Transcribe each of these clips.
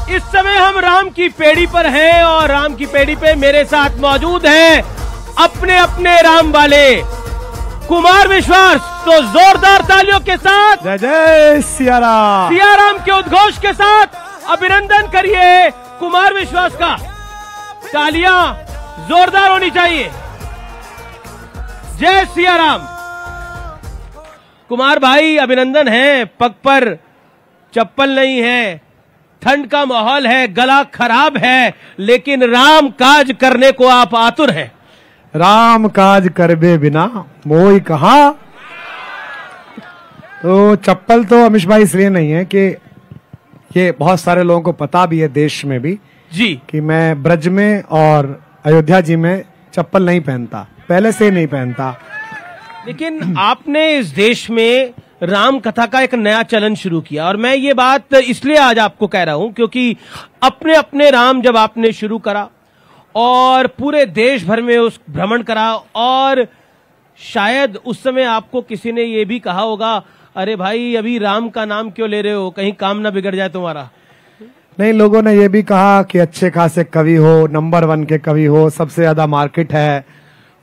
इस समय हम राम की पेड़ी पर हैं और राम की पेड़ी पे मेरे साथ मौजूद हैं अपने अपने राम वाले कुमार विश्वास। तो जोरदार तालियों के साथ जय जय सिया राम, सिया राम के उद्घोष के साथ अभिनंदन करिए कुमार विश्वास का। तालियां जोरदार होनी चाहिए। जय सिया राम। कुमार भाई अभिनंदन है। पग पर चप्पल नहीं है, ठंड का माहौल है, गला खराब है, लेकिन राम काज करने को आप आतुर हैं। राम काज करबे बिना मोई कहा। तो चप्पल तो अमिश भाई इसलिए नहीं है कि ये बहुत सारे लोगों को पता भी है देश में भी जी कि मैं ब्रज में और अयोध्या जी में चप्पल नहीं पहनता, पहले से ही नहीं पहनता। लेकिन आपने इस देश में राम कथा का एक नया चलन शुरू किया और मैं ये बात इसलिए आज आपको कह रहा हूं क्योंकि अपने अपने राम जब आपने शुरू करा और पूरे देश भर में उस भ्रमण करा और शायद उस समय आपको किसी ने ये भी कहा होगा, अरे भाई अभी राम का नाम क्यों ले रहे हो, कहीं काम ना बिगड़ जाए तुम्हारा। नहीं, लोगों ने ये भी कहा कि अच्छे खासे कवि हो, नंबर 1 के कवि हो, सबसे ज्यादा मार्केट है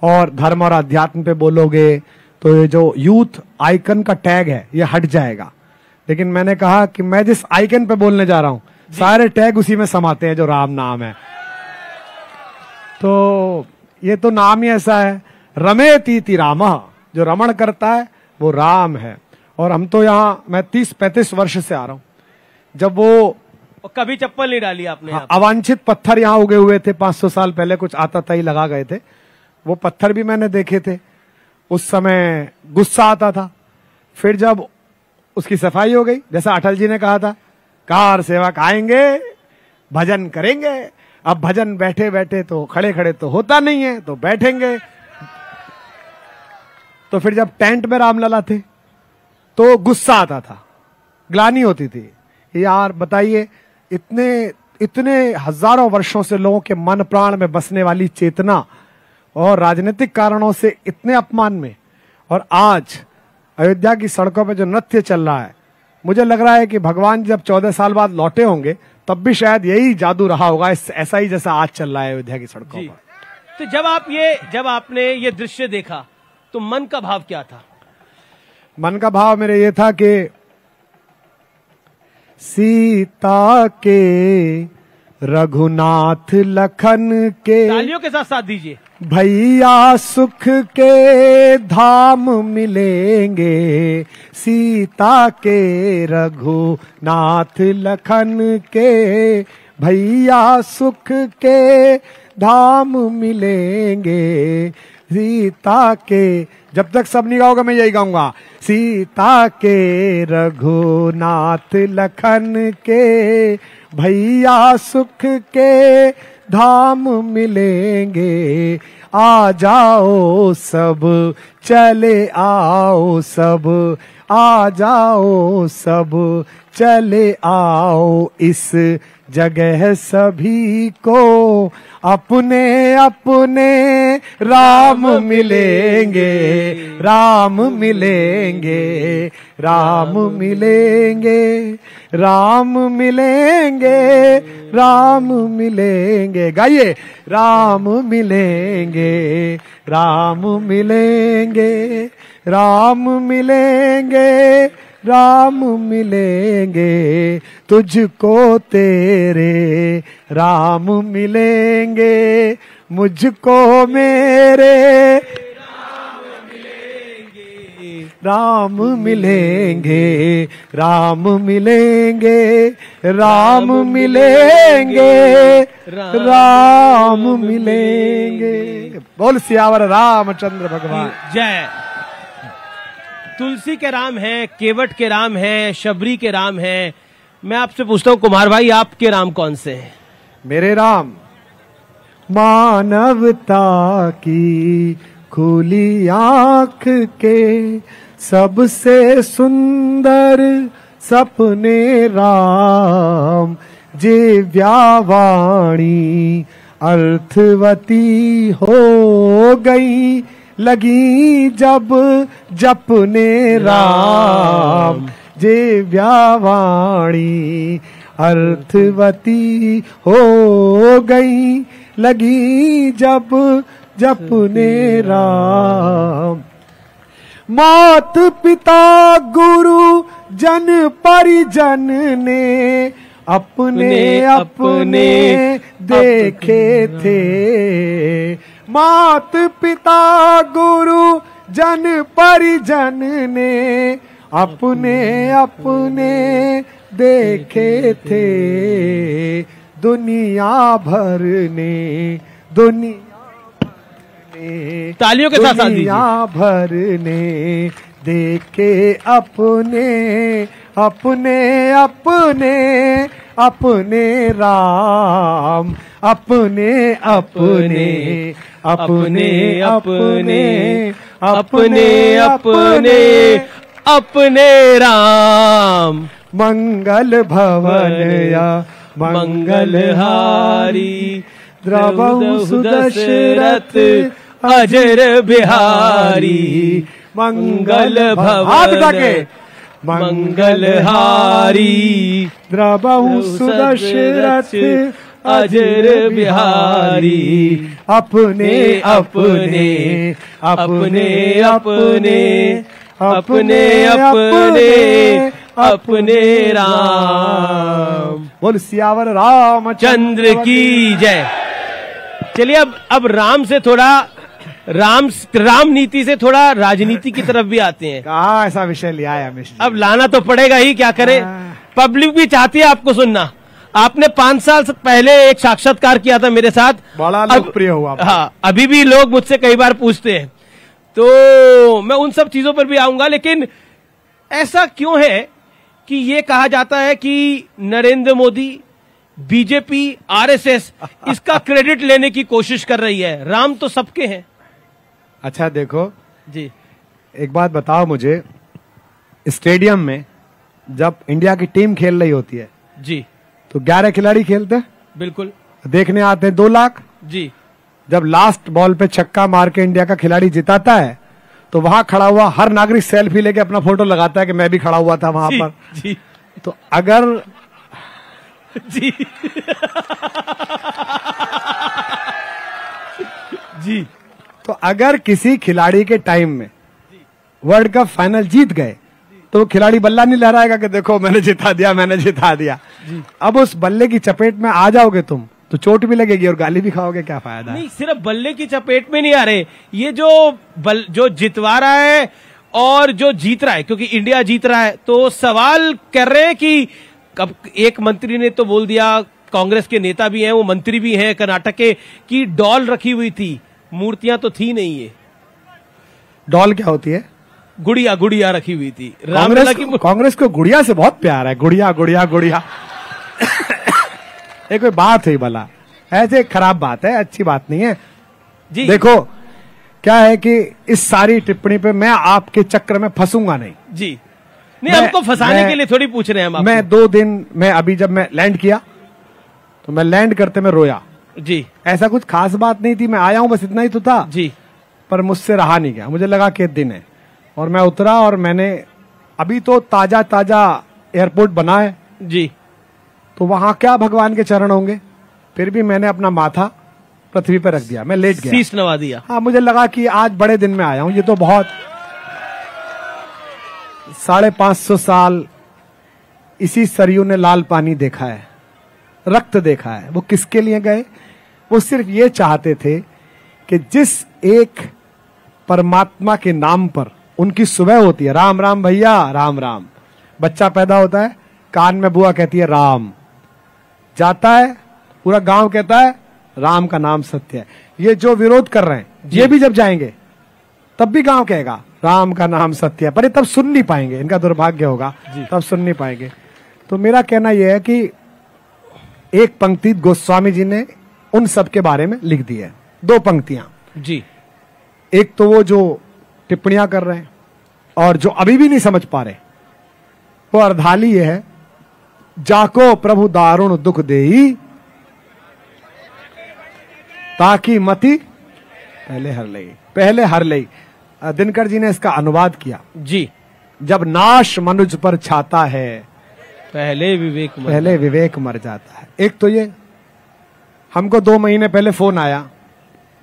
और धर्म और अध्यात्म पे बोलोगे तो ये जो यूथ आइकन का टैग है ये हट जाएगा। लेकिन मैंने कहा कि मैं जिस आइकन पे बोलने जा रहा हूं सारे टैग उसी में समाते हैं जो राम नाम है। तो ये तो नाम ही ऐसा है, रमेतीति रामः, जो रमण करता है वो राम है। और हम तो यहाँ मैं 30-35 वर्ष से आ रहा हूँ। जब वो कभी चप्पल नहीं डाली आपने? हाँ, अवांछित पत्थर यहाँ उगे हुए थे 500 साल पहले, कुछ आताताई लगा गए थे, वो पत्थर भी मैंने देखे थे। उस समय गुस्सा आता था। फिर जब उसकी सफाई हो गई, जैसा अटल जी ने कहा था, कार सेवक आएंगे भजन करेंगे। अब भजन बैठे बैठे तो खड़े खड़े तो होता नहीं है, तो बैठेंगे। तो फिर जब टेंट में रामलला थे तो गुस्सा आता था, ग्लानि होती थी, यार बताइए इतने इतने हजारों वर्षों से लोगों के मन प्राण में बसने वाली चेतना और राजनीतिक कारणों से इतने अपमान में, और आज अयोध्या की सड़कों पे जो नृत्य चल रहा है, मुझे लग रहा है कि भगवान जब 14 साल बाद लौटे होंगे तब भी शायद यही जादू रहा होगा, ऐसा ही जैसा आज चल रहा है अयोध्या की सड़कों पर। तो जब आपने ये दृश्य देखा तो मन का भाव क्या था? मन का भाव मेरे ये था कि सीता के रघुनाथ लखन के, तालियों के साथ साथ दीजिए, भैया सुख के धाम मिलेंगे। सीता के रघुनाथ लखन के, भैया सुख के धाम मिलेंगे। सीता के, जब तक सब नहीं गाओगे मैं यही गाऊंगा, सीता के रघुनाथ लखन के, भैया सुख के धाम मिलेंगे। आ जाओ सब चले आओ सब, आ जाओ सब चले आओ, इस जगह सभी को अपने अपने राम मिलेंगे। राम मिलेंगे, राम मिलेंगे, राम मिलेंगे, राम मिलेंगे। गाइए, राम मिलेंगे, राम मिलेंगे, राम मिलेंगे, राम मिलेंगे। तुझको तेरे राम मिलेंगे, मुझको मेरे राम मिलेंगे। राम मिलेंगे, राम मिलेंगे, राम मिलेंगे। बोल सियावर रामचंद्र भगवान जय। तुलसी के राम हैं, केवट के राम हैं, शबरी के राम हैं। मैं आपसे पूछता हूँ कुमार भाई, आपके राम कौन से हैं? मेरे राम मानवता की खुली आंख के, सबसे सुंदर सपने राम। जिव्यावाणी अर्थवती हो गई, लगी जब जपने राम। जिव्यावाणी अर्थवती हो गई, लगी जब जपने राम। मात पिता गुरु जन परिजन ने अपने अपने देखे थे। मात पिता गुरु जन परिजन ने अपने अपने देखे थे। दुनिया भर ने, तालियों के साथ दुनिया भर ने देखे अपने अपने अपने अपने राम। अपने अपने अपने अपने अपने अपने अपने राम। मंगल भवन या मंगलहारी, द्रवहु दशरथ अजर बिहारी। मंगल भवन मंगलहारी, द्रवहु दशरथ अजर बिहारी। अपने अपने अपने अपने अपने अपने अपने राम। बोल सियावर रामचंद्र की जय। चलिए अब राम से थोड़ा राम नीति से थोड़ा राजनीति की तरफ भी आते हैं। कहा ऐसा विषय लिया है हमेशा, अब लाना तो पड़ेगा ही, क्या करें, पब्लिक भी चाहती है आपको सुनना। आपने 5 साल से पहले एक साक्षात्कार किया था मेरे साथ, बड़ा लोकप्रिय हुआ। हाँ, अभी भी लोग मुझसे कई बार पूछते हैं, तो मैं उन सब चीजों पर भी आऊंगा। लेकिन ऐसा क्यों है कि ये कहा जाता है कि नरेंद्र मोदी, बीजेपी, आरएसएस इसका क्रेडिट लेने की कोशिश कर रही है? राम तो सबके हैं। अच्छा देखो जी, एक बात बताओ मुझे, स्टेडियम में जब इंडिया की टीम खेल रही होती है जी, तो 11 खिलाड़ी खेलते हैं, बिल्कुल, देखने आते हैं 2 लाख। जी, जब लास्ट बॉल पे छक्का मार के इंडिया का खिलाड़ी जिताता है तो वहां खड़ा हुआ हर नागरिक सेल्फी लेके अपना फोटो लगाता है कि मैं भी खड़ा हुआ था वहां पर। जी, तो अगर जी जी, तो अगर किसी खिलाड़ी के टाइम में वर्ल्ड कप फाइनल जीत गए तो वो खिलाड़ी बल्ला नहीं लहराएगा कि देखो मैंने जिता दिया, मैंने जिता दिया। अब उस बल्ले की चपेट में आ जाओगे तुम तो चोट भी लगेगी और गाली भी खाओगे, क्या फायदा? नहीं, सिर्फ बल्ले की चपेट में नहीं आ रहे, ये जो जितवा रहा है और जो जीत रहा है, क्योंकि इंडिया जीत रहा है, तो सवाल कर रहे हैं कि कब एक मंत्री ने तो बोल दिया, कांग्रेस के नेता भी हैं, वो मंत्री भी हैं कर्नाटक के, कि डॉल रखी हुई थी, मूर्तियां तो थी नहीं। ये डॉल क्या होती है? गुड़िया रखी हुई थी। कांग्रेस को गुड़िया से बहुत प्यार है, गुड़िया गुड़िया गुड़िया। ये कोई बात है भला? ऐसे खराब बात है, अच्छी बात नहीं है जी। देखो क्या है कि इस सारी टिप्पणी पे मैं आपके चक्कर में फंसूंगा नहीं जी। नहीं, हमको फंसाने के लिए थोड़ी पूछ रहे हैं हम। मैं 2 दिन में अभी जब मैं लैंड किया तो मैं लैंड करते में रोया जी। ऐसा कुछ खास बात नहीं थी, मैं आया हूं बस इतना ही तो था जी। पर मुझसे रहा नहीं गया, मुझे लगा कि दिन है और मैं उतरा और मैंने अभी तो ताजा एयरपोर्ट बना है जी, तो वहां क्या भगवान के चरण होंगे, फिर भी मैंने अपना माथा पृथ्वी पर रख दिया, मैं लेट गया, शीश नवा दिया। हाँ, मुझे लगा कि आज बड़े दिन में आया हूं। ये तो बहुत 550 साल इसी सरयू ने लाल पानी देखा है, रक्त देखा है। वो किसके लिए गए? वो सिर्फ ये चाहते थे कि जिस एक परमात्मा के नाम पर उनकी सुबह होती है, राम राम भैया राम राम, बच्चा पैदा होता है, कान में बुआ कहती है राम, जाता है पूरा गांव कहता है राम का नाम सत्य है। ये जो विरोध कर रहे हैं ये भी जब जाएंगे तब भी गांव कहेगा राम का नाम सत्य है, पर ये तब सुन नहीं पाएंगे, इनका दुर्भाग्य होगा, तब सुन नहीं पाएंगे। तो मेरा कहना यह है कि एक पंक्ति गोस्वामी जी ने उन सब के बारे में लिख दी है, 2 पंक्तियां जी। एक तो वो जो टिप्पणियां कर रहे हैं और जो अभी भी नहीं समझ पा रहे, वो अर्धाली ये है, जाको प्रभु दारुण दुख देई ताकि मति पहले हर लई। दिनकर जी ने इसका अनुवाद किया जी। जब नाश मनुज पर छाता है पहले विवेक मर जाता है। एक तो ये हमको 2 महीने पहले फोन आया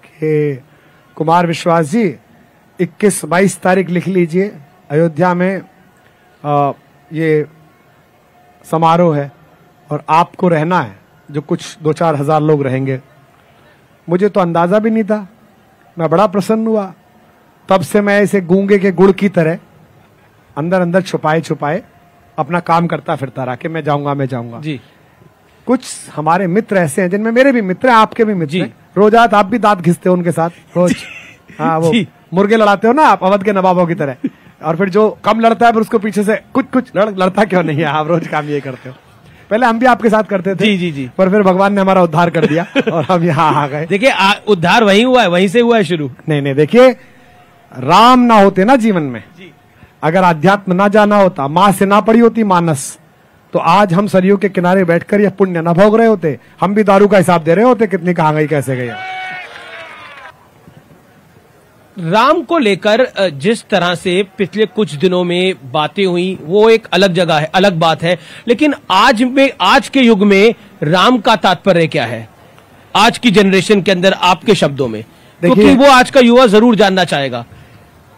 कि कुमार विश्वास जी 21-22 तारीख लिख लीजिए, अयोध्या में ये समारोह है और आपको रहना है, जो कुछ 2-4 हजार लोग रहेंगे। मुझे तो अंदाजा भी नहीं था, मैं बड़ा प्रसन्न हुआ। तब से मैं इसे गूंगे के गुड़ की तरह अंदर अंदर छुपाए छुपाए अपना काम करता फिरता रहा कि मैं जाऊंगा जी। कुछ हमारे मित्र ऐसे हैं जिनमें मेरे भी मित्र हैं, आपके भी मित्र हैं। रोज आप भी दांत घिसते हो उनके साथ रोज। हाँ, वो मुर्गे लड़ाते हो ना आप अवध के नवाबों की तरह, और फिर जो कम लड़ता है फिर उसको पीछे से कुछ लड़ता क्यों नहीं है। आप रोज काम ये करते हो। पहले हम भी आपके साथ करते थे। जी। पर फिर भगवान ने हमारा उद्धार कर दिया और हम यहाँ आ गए। देखिए उद्धार वहीं हुआ है, वहीं से हुआ है शुरू। नहीं, देखिए राम ना होते ना जीवन में, अगर अध्यात्म ना जाना होता, माँ से ना पड़ी होती मानस, तो आज हम सरयू के किनारे बैठकर यह पुण्य न भोग रहे होते। हम भी दारू का हिसाब दे रहे होते, कितनी कहाँ गई कैसे गई। राम को लेकर जिस तरह से पिछले कुछ दिनों में बातें हुई वो एक अलग जगह है, अलग बात है। लेकिन आज के युग में राम का तात्पर्य क्या है आज की जनरेशन के अंदर, आपके शब्दों में? क्योंकि वो आज का युवा जरूर जानना चाहेगा।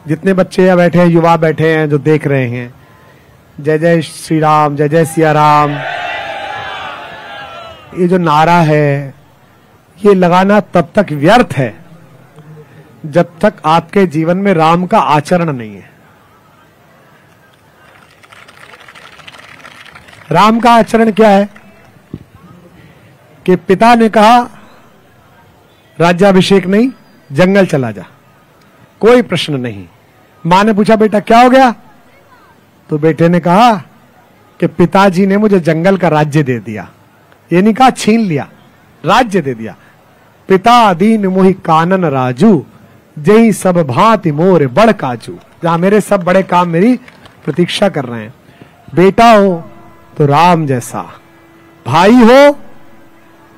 जितने बच्चे यहाँ बैठे हैं, युवा बैठे हैं जो देख रहे हैं, जय जय श्री राम, जय जय सिया राम, ये जो नारा है ये लगाना तब तक व्यर्थ है जब तक आपके जीवन में राम का आचरण नहीं है। राम का आचरण क्या है कि पिता ने कहा राज्याभिषेक नहीं, जंगल चला जा, कोई प्रश्न नहीं। मां ने पूछा बेटा क्या हो गया, तो बेटे ने कहा कि पिताजी ने मुझे जंगल का राज्य दे दिया। ये नहीं कहा छीन लिया, राज्य दे दिया। पिता दीन मोहि कानन राजू, जय सब भांति मोर बड़ काजू। जहां मेरे सब बड़े काम मेरी प्रतीक्षा कर रहे हैं। बेटा हो तो राम जैसा, भाई हो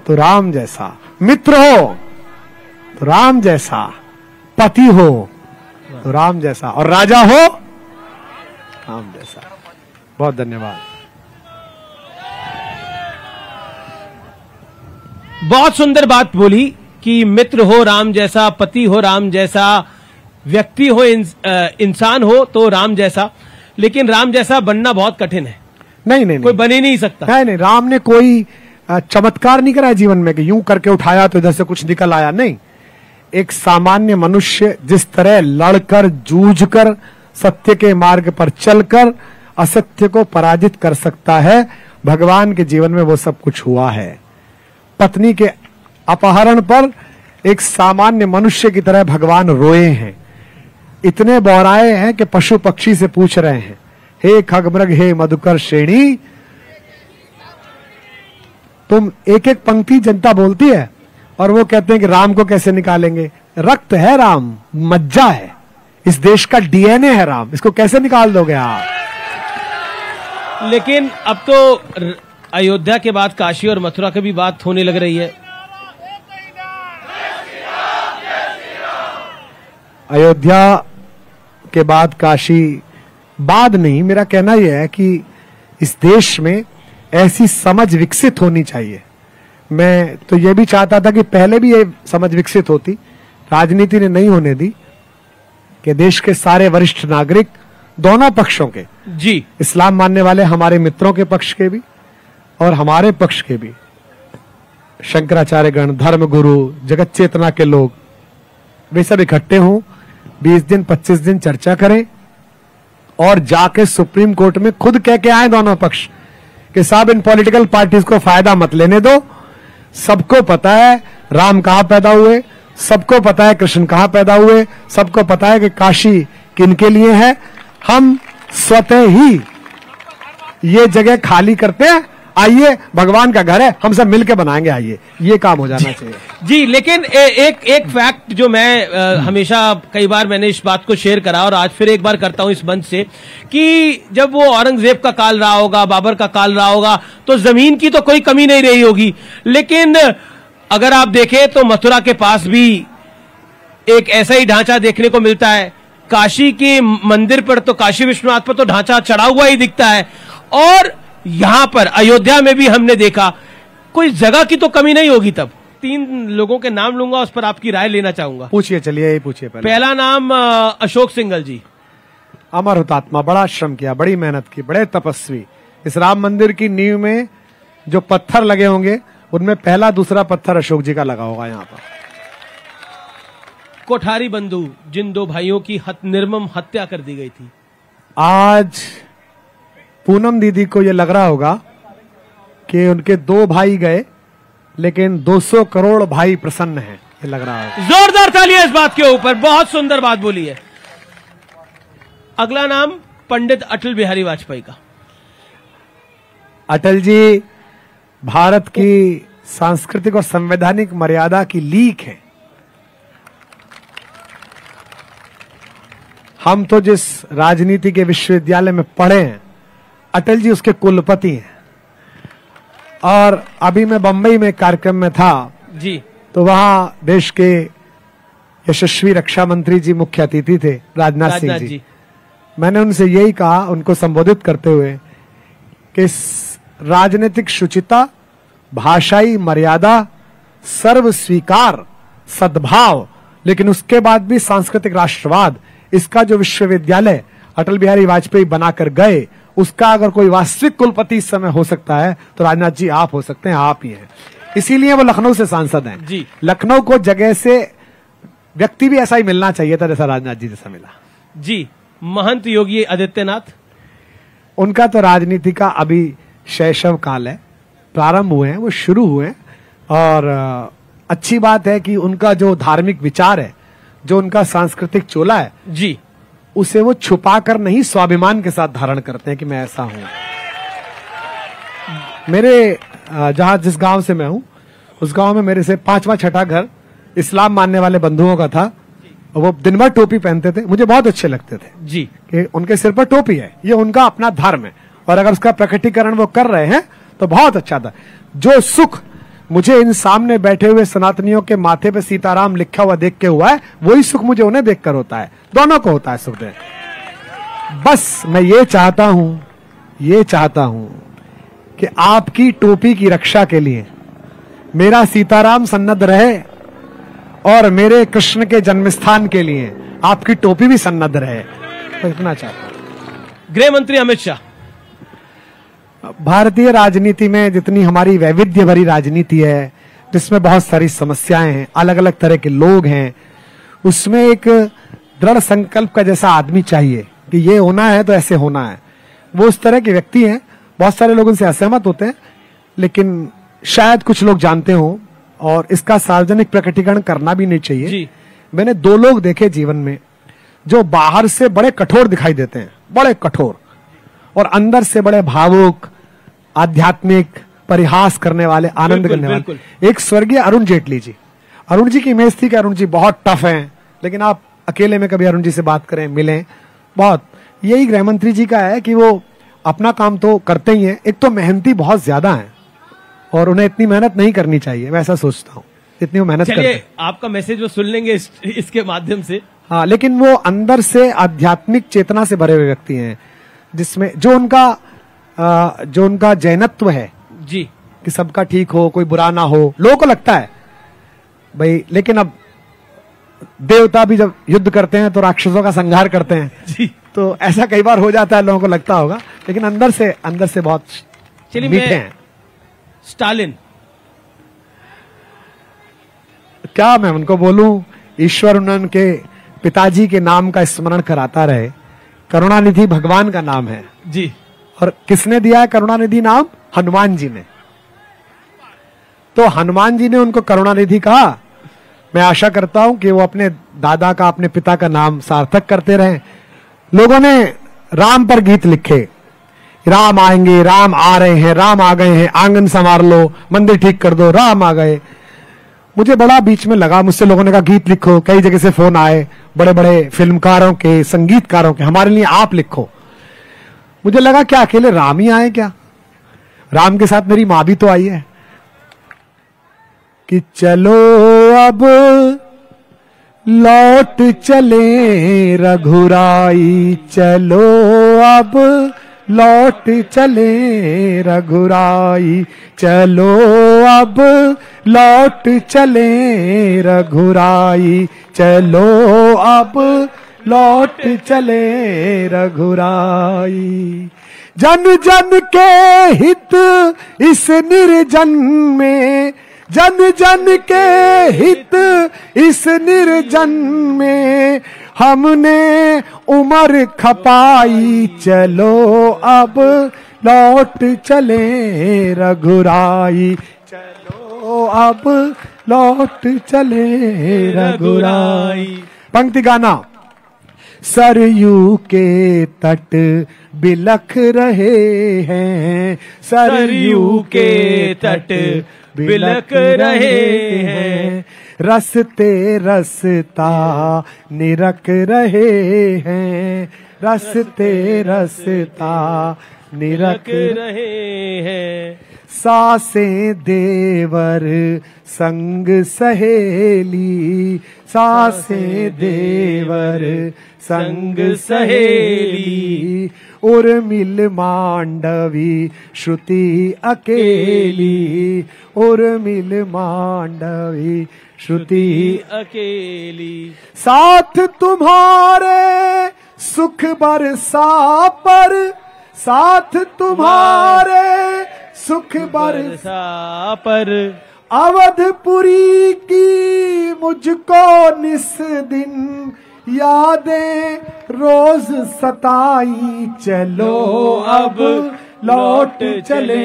तो राम जैसा, मित्र हो तो राम जैसा, पति हो तो राम जैसा, और राजा हो राम जैसा। बहुत धन्यवाद। बहुत सुंदर बात बोली कि मित्र हो राम जैसा, पति हो राम जैसा, व्यक्ति हो इंसान हो तो राम जैसा। लेकिन राम जैसा बनना बहुत कठिन है। नहीं, कोई बन ही नहीं सकता। नहीं, राम ने कोई चमत्कार नहीं कराया जीवन में कि यूं करके उठाया तो इधर से कुछ निकल आया। नहीं, एक सामान्य मनुष्य जिस तरह लड़कर, जूझकर, सत्य के मार्ग पर चलकर असत्य को पराजित कर सकता है, भगवान के जीवन में वो सब कुछ हुआ है। पत्नी के अपहरण पर एक सामान्य मनुष्य की तरह भगवान रोए हैं, इतने बौराए हैं कि पशु पक्षी से पूछ रहे हैं, हे खगमृग, हे मधुकर श्रेणी। तुम एक एक पंक्ति जनता बोलती है और वो कहते हैं कि राम को कैसे निकालेंगे। रक्त है राम, मज्जा है, इस देश का डीएनए है राम, इसको कैसे निकाल दोगे आप? लेकिन अब तो अयोध्या के बाद काशी और मथुरा की भी बात होने लग रही है। अयोध्या के बाद काशी, बाद नहीं, मेरा कहना यह है कि इस देश में ऐसी समझ विकसित होनी चाहिए। मैं तो यह भी चाहता था कि पहले भी ये समझ विकसित होती, राजनीति ने नहीं होने दी, कि देश के सारे वरिष्ठ नागरिक दोनों पक्षों के, जी, इस्लाम मानने वाले हमारे मित्रों के पक्ष के भी और हमारे पक्ष के भी, शंकराचार्य गण, धर्म गुरु, जगत चेतना के लोग, वे सब इकट्ठे हों, 20 दिन 25 दिन चर्चा करें और जाके सुप्रीम कोर्ट में खुद कह के आए दोनों पक्ष कि साहब इन पॉलिटिकल पार्टीज को फायदा मत लेने दो। सबको पता है राम कहां पैदा हुए, सबको पता है कृष्ण कहां पैदा हुए, सबको पता है कि काशी किनके लिए है। हम स्वतः ही ये जगह खाली करते हैं, आइए भगवान का घर है, हम सब मिलकर बनाएंगे, आइए, ये काम हो जाना चाहिए। जी, लेकिन एक फैक्ट जो मैं हमेशा कई बार मैंने इस बात को शेयर करा और आज फिर एक बार करता हूं इस मंच से, कि जब वो औरंगजेब का काल रहा होगा, बाबर का काल रहा होगा, तो जमीन की तो कोई कमी नहीं रही होगी। लेकिन अगर आप देखें तो मथुरा के पास भी एक ऐसा ही ढांचा देखने को मिलता है। काशी के मंदिर पर तो, काशी विश्वनाथ पर तो ढांचा चढ़ा हुआ ही दिखता है। और यहां पर अयोध्या में भी हमने देखा, कोई जगह की तो कमी नहीं होगी। तब 3 लोगों के नाम लूंगा, उस पर आपकी राय लेना चाहूंगा। पूछिए, चलिए यही पूछिए। पहला नाम अशोक सिंघल जी, अमर हुतात्मा, बड़ा श्रम किया, बड़ी मेहनत की, बड़े तपस्वी। इस राम मंदिर की नींव में जो पत्थर लगे होंगे उनमें पहला दूसरा पत्थर अशोक जी का लगा होगा यहाँ पर। कोठारी बंधु, जिन 2 भाइयों की निर्मम हत्या कर दी गई थी। आज पूनम दीदी को यह लग रहा होगा कि उनके 2 भाई गए लेकिन 200 करोड़ भाई प्रसन्न हैं, ये लग रहा है। जोरदार तालियां इस बात के ऊपर, बहुत सुंदर बात बोली है। अगला नाम पंडित अटल बिहारी वाजपेयी का। अटल जी भारत की सांस्कृतिक और संवैधानिक मर्यादा की लीक है। हम तो जिस राजनीति के विश्वविद्यालय में पढ़े हैं, अटल जी उसके कुलपति हैं। और अभी मैं बंबई में कार्यक्रम में था जी, तो वहां देश के यशस्वी रक्षा मंत्री जी मुख्य अतिथि थे, राजनाथ सिंह जी। मैंने उनसे यही कहा, उनको संबोधित करते हुए, कि राजनीतिक शुचिता, भाषाई मर्यादा, सर्व स्वीकार, सद्भाव, लेकिन उसके बाद भी सांस्कृतिक राष्ट्रवाद, इसका जो विश्वविद्यालय अटल बिहारी वाजपेयी बनाकर गए, उसका अगर कोई वास्तविक कुलपति इस समय हो सकता है तो राजनाथ जी आप हो सकते हैं, आप ही हैं। इसीलिए वो लखनऊ से सांसद हैं जी। लखनऊ को जगह से व्यक्ति भी ऐसा ही मिलना चाहिए था जैसा राजनाथ जी जैसा मिला जी। महंत योगी आदित्यनाथ, उनका तो राजनीति का अभी शैशव काल है, प्रारंभ हुए हैं, वो शुरू हुए हैं। और अच्छी बात है कि उनका जो धार्मिक विचार है, जो उनका सांस्कृतिक चोला है जी, उसे वो छुपा कर नहीं, स्वाभिमान के साथ धारण करते हैं कि मैं ऐसा हूं। मेरे जिस गांव से मैं हूं, उस गांव में मेरे से 5वां 6ठा घर इस्लाम मानने वाले बंधुओं का था। वो दिन भर टोपी पहनते थे, मुझे बहुत अच्छे लगते थे जी, कि उनके सिर पर टोपी है, ये उनका अपना धर्म है, और अगर उसका प्रकटीकरण वो कर रहे हैं तो बहुत अच्छा था। जो सुख मुझे इन सामने बैठे हुए सनातनियों के माथे पे सीताराम लिखा हुआ देख के हुआ है, वही सुख मुझे उन्हें देखकर होता है। दोनों को होता है सुख दे। बस मैं ये चाहता हूं कि आपकी टोपी की रक्षा के लिए मेरा सीताराम सन्नद्ध रहे, और मेरे कृष्ण के जन्मस्थान के लिए आपकी टोपी भी सन्नद्ध रहे, तो इतना चाहता हूं। गृह मंत्री अमित शाह, भारतीय राजनीति में जितनी हमारी वैविध्य भरी राजनीति है, जिसमें बहुत सारी समस्याएं हैं, अलग अलग तरह के लोग हैं, उसमें एक दृढ़ संकल्प का जैसा आदमी चाहिए कि ये होना है तो ऐसे होना है। वो उस तरह के व्यक्ति हैं। बहुत सारे लोग उनसे असहमत होते हैं, लेकिन शायद कुछ लोग जानते हो, और इसका सार्वजनिक प्रकटीकरण करना भी नहीं चाहिए जी। मैंने 2 लोग देखे जीवन में जो बाहर से बड़े कठोर दिखाई देते हैं, बड़े कठोर, और अंदर से बड़े भावुक, आध्यात्मिक, परिहास करने वाले, आनंद करने वाले। एक स्वर्गीय अरुण जेटली जी। अरुण जी की इमेज थी कि अरुण जी बहुत टफ हैं, लेकिन आप अकेले में कभी अरुण जी से बात करें, मिलें, बहुत। यही गृह मंत्री जी का है कि वो अपना काम तो करते ही हैं, एक तो मेहनती बहुत ज्यादा हैं, और उन्हें इतनी मेहनत नहीं करनी चाहिए, मैं ऐसा सोचता हूँ, इतनी वो मेहनत करते हैं। आपका मैसेज वो सुन लेंगे इसके माध्यम से। हाँ, लेकिन वो अंदर से आध्यात्मिक चेतना से भरे हुए व्यक्ति हैं, जिसमें जो उनका जैनत्व है जी, कि सबका ठीक हो, कोई बुरा ना हो। लोगों को लगता है भाई, लेकिन अब देवता भी जब युद्ध करते हैं तो राक्षसों का संहार करते हैं जी, तो ऐसा कई बार हो जाता है, लोगों को लगता होगा, लेकिन अंदर से बहुत मीठे हैं। स्टालिन, क्या मैं उनको बोलूं, ईश्वर उनके पिताजी के नाम का स्मरण कराता रहे। करुणानिधि भगवान का नाम है जी, और किसने दिया है करुणानिधि नाम? हनुमान जी ने। तो हनुमान जी ने उनको करुणानिधि कहा। मैं आशा करता हूं कि वो अपने दादा का, अपने पिता का नाम सार्थक करते रहें। लोगों ने राम पर गीत लिखे, राम आएंगे, राम आ रहे हैं, राम आ गए हैं, आंगन संवार लो, मंदिर ठीक कर दो, राम आ गए। मुझे बड़ा बीच में लगा, मुझसे लोगों ने कहा गीत लिखो, कई जगह से फोन आए, बड़े बड़े फिल्मकारों के, संगीतकारों के, हमारे लिए आप लिखो। मुझे लगा क्या अकेले राम ही आए क्या? राम के साथ मेरी मां भी तो आई है कि चलो अब लौट चले रघुराई, चलो अब लौट चले रघुराई, चलो अब लौट चले रघुराई, चलो अब लौट चले रघुराई। जन जन के हित इस निर्जन में, जन जन के हित इस निर्जन में, हमने उम्र खपाई, चलो अब लौट चले रघुराई, चलो अब लौट चले रघुराई। पंक्ति गाना। सरयू के तट बिलख रहे हैं, सरयू के तट बिलख रहे हैं, रसते रसता निरख रहे हैं, रसते रसता निरख रहे हैं। सासें देवर संग सहेली, सासें देवर संग सहेली, उर्मिल मांडवी श्रुति अकेली, उर्मिल मांडवी श्रुति अकेली। साथ तुम्हारे सुख बरसा पर, साथ तुम्हारे सुख बरसा पर, अवधपुरी की मुझको निस दिन यादें रोज सताई, चलो अब लौट चले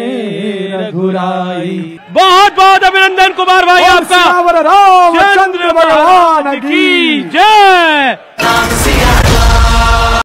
रघुराई। बहुत बहुत अभिनंदन कुमार भाई आपका। रामचंद्र भगवान की जय।